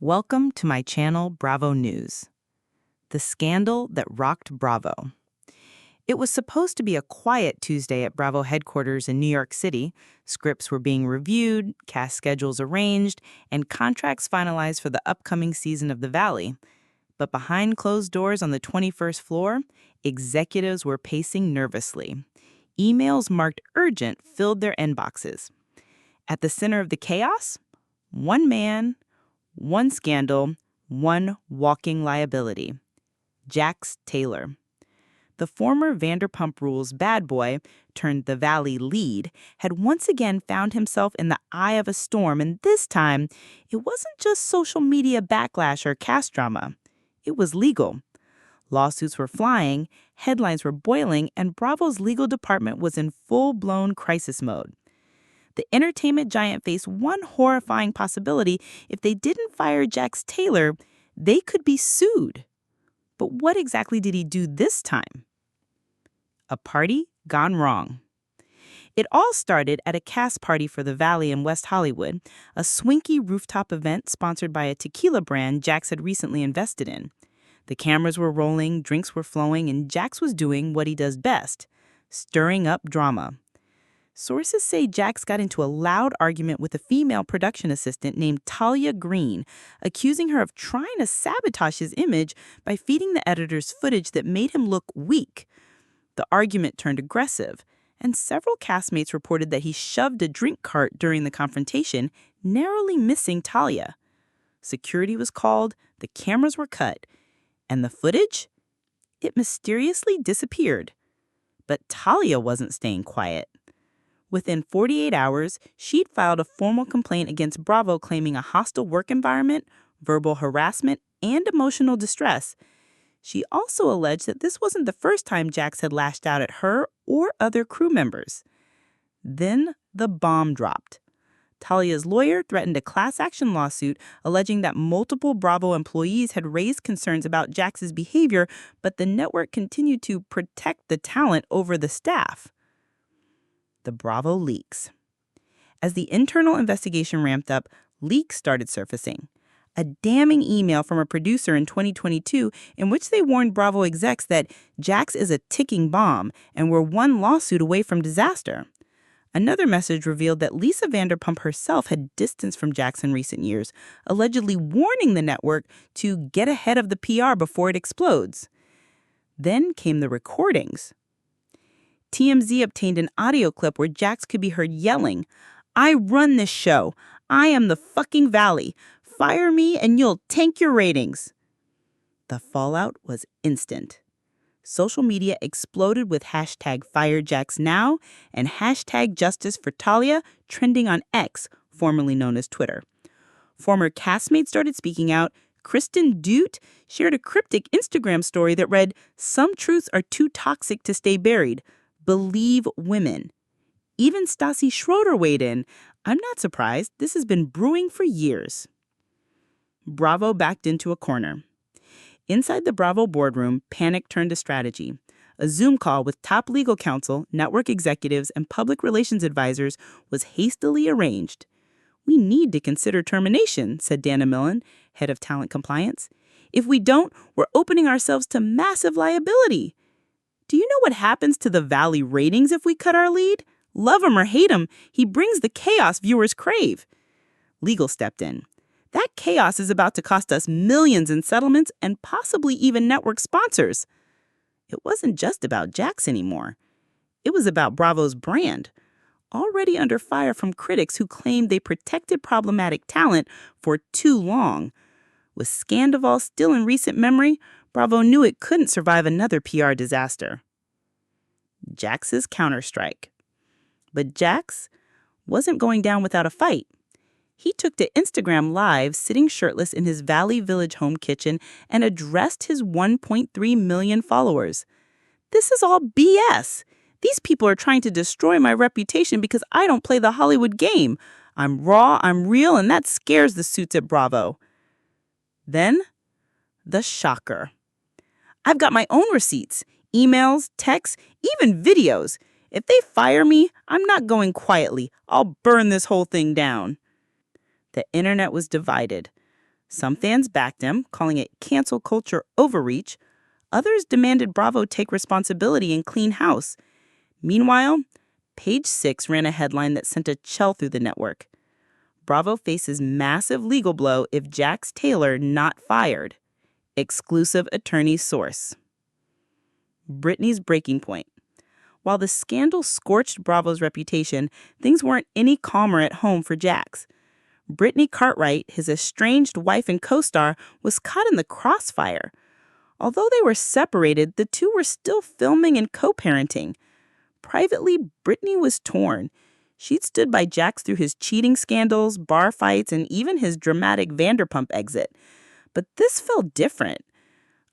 Welcome to my channel, Bravo News. The scandal that rocked Bravo. It was supposed to be a quiet Tuesday at Bravo headquarters in New York City. Scripts were being reviewed, cast schedules arranged, and contracts finalized for the upcoming season of The Valley. But behind closed doors on the 21st floor, executives were pacing nervously. Emails marked urgent filled their inboxes. At the center of the chaos, one man, one scandal, one walking liability. Jax Taylor. The former Vanderpump Rules bad boy, turned The Valley lead, had once again found himself in the eye of a storm, and this time, it wasn't just social media backlash or cast drama. It was legal. Lawsuits were flying, headlines were boiling, and Bravo's legal department was in full-blown crisis mode. The entertainment giant faced one horrifying possibility. If they didn't fire Jax Taylor, they could be sued. But what exactly did he do this time? A party gone wrong. It all started at a cast party for The Valley in West Hollywood, a swanky rooftop event sponsored by a tequila brand Jax had recently invested in. The cameras were rolling, drinks were flowing, and Jax was doing what he does best, stirring up drama. Sources say Jax got into a loud argument with a female production assistant named Talia Green, accusing her of trying to sabotage his image by feeding the editors footage that made him look weak. The argument turned aggressive, and several castmates reported that he shoved a drink cart during the confrontation, narrowly missing Talia. Security was called, the cameras were cut, and the footage? It mysteriously disappeared. But Talia wasn't staying quiet. Within 48 hours, she'd filed a formal complaint against Bravo claiming a hostile work environment, verbal harassment, and emotional distress. She also alleged that this wasn't the first time Jax had lashed out at her or other crew members. Then the bomb dropped. Talia's lawyer threatened a class action lawsuit alleging that multiple Bravo employees had raised concerns about Jax's behavior, but the network continued to protect the talent over the staff. The Bravo leaks. As the internal investigation ramped up, leaks started surfacing. A damning email from a producer in 2022 in which they warned Bravo execs that Jax is a ticking bomb and were one lawsuit away from disaster. Another message revealed that Lisa Vanderpump herself had distanced from Jax in recent years, allegedly warning the network to get ahead of the PR before it explodes. Then came the recordings. TMZ obtained an audio clip where Jax could be heard yelling, "I run this show. I am the fucking Valley. Fire me and you'll tank your ratings." The fallout was instant. Social media exploded with hashtag FireJaxNow and hashtag Justice for Talia trending on X, formerly known as Twitter. Former castmates started speaking out. Kristen Dute shared a cryptic Instagram story that read, "Some truths are too toxic to stay buried. Believe women." Even Stassi Schroeder weighed in. "I'm not surprised. This has been brewing for years." Bravo backed into a corner. Inside the Bravo boardroom, panic turned to strategy. A Zoom call with top legal counsel, network executives, and public relations advisors was hastily arranged. "We need to consider termination," said Dana Millen, head of talent compliance. "If we don't, we're opening ourselves to massive liability. Do you know what happens to the Valley ratings if we cut our lead? Love him or hate him, he brings the chaos viewers crave." Legal stepped in. "That chaos is about to cost us millions in settlements and possibly even network sponsors." It wasn't just about Jax anymore. It was about Bravo's brand, already under fire from critics who claimed they protected problematic talent for too long. With Scandoval still in recent memory, Bravo knew it couldn't survive another PR disaster. Jax's counterstrike. But Jax wasn't going down without a fight. He took to Instagram Live sitting shirtless in his Valley Village home kitchen and addressed his 1.3 million followers. "This is all BS. These people are trying to destroy my reputation because I don't play the Hollywood game. I'm raw, I'm real, and that scares the suits at Bravo." Then, the shocker. "I've got my own receipts, emails, texts, even videos. If they fire me, I'm not going quietly. I'll burn this whole thing down." The internet was divided. Some fans backed him, calling it cancel culture overreach. Others demanded Bravo take responsibility and clean house. Meanwhile, Page Six ran a headline that sent a chill through the network. Bravo faces massive legal blow if Jax Taylor not fired. Exclusive attorney source. Britney's breaking point. While the scandal scorched Bravo's reputation, things weren't any calmer at home for Jax. Brittany Cartwright, his estranged wife and co-star, was caught in the crossfire. Although they were separated, the two were still filming and co-parenting. Privately, Brittany was torn. She'd stood by Jax through his cheating scandals, bar fights, and even his dramatic Vanderpump exit. But this felt different.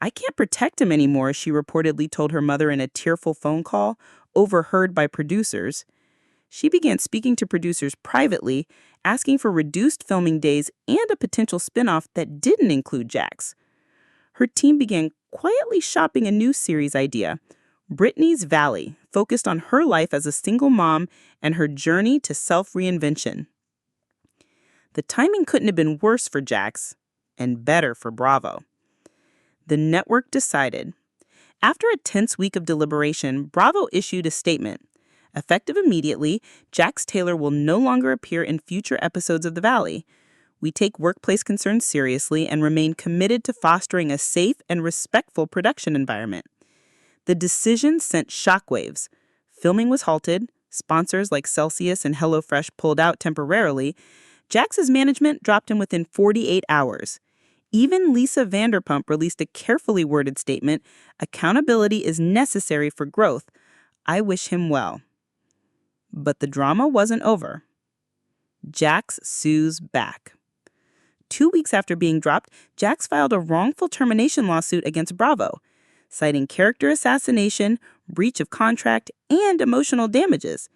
"I can't protect him anymore," she reportedly told her mother in a tearful phone call, overheard by producers. She began speaking to producers privately, asking for reduced filming days and a potential spinoff that didn't include Jax. Her team began quietly shopping a new series idea, Brittany's Valley, focused on her life as a single mom and her journey to self-reinvention. The timing couldn't have been worse for Jax, and better for Bravo. The network decided. After a tense week of deliberation, Bravo issued a statement. Effective immediately, Jax Taylor will no longer appear in future episodes of The Valley. We take workplace concerns seriously and remain committed to fostering a safe and respectful production environment. The decision sent shockwaves. Filming was halted, sponsors like Celsius and HelloFresh pulled out temporarily. Jax's management dropped him within 48 hours. Even Lisa Vanderpump released a carefully worded statement, "Accountability is necessary for growth. I wish him well." But the drama wasn't over. Jax sues back. 2 weeks after being dropped, Jax filed a wrongful termination lawsuit against Bravo, citing character assassination, breach of contract, and emotional damages.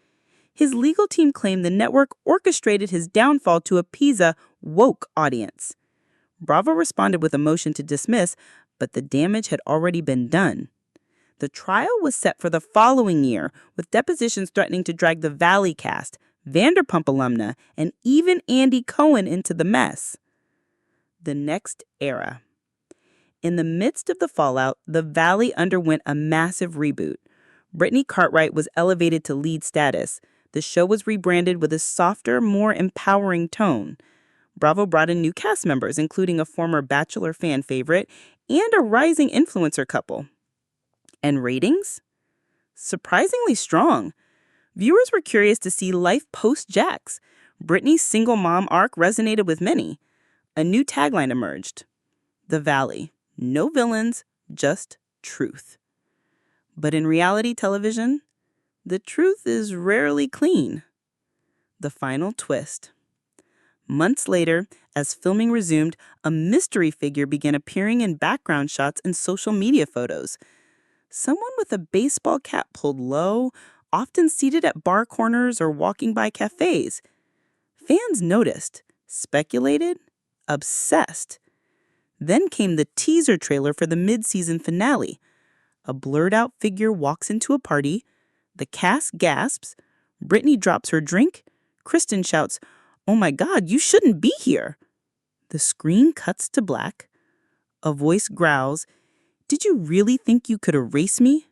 His legal team claimed the network orchestrated his downfall to appease a woke audience. Bravo responded with a motion to dismiss, but the damage had already been done. The trial was set for the following year, with depositions threatening to drag the Valley cast, Vanderpump alumna, and even Andy Cohen into the mess. The next era. In the midst of the fallout, the Valley underwent a massive reboot. Brittany Cartwright was elevated to lead status. The show was rebranded with a softer, more empowering tone. Bravo brought in new cast members, including a former Bachelor fan favorite and a rising influencer couple. And ratings? Surprisingly strong. Viewers were curious to see life post-Jax. Brittany's single mom arc resonated with many. A new tagline emerged. The Valley. No villains, just truth. But in reality television, the truth is rarely clean. The final twist. Months later, as filming resumed, a mystery figure began appearing in background shots and social media photos. Someone with a baseball cap pulled low, often seated at bar corners or walking by cafes. Fans noticed, speculated, obsessed. Then came the teaser trailer for the mid-season finale. A blurred-out figure walks into a party. The cast gasps. Brittany drops her drink. Kristen shouts, "Oh my God, you shouldn't be here." The screen cuts to black. A voice growls, "Did you really think you could erase me?"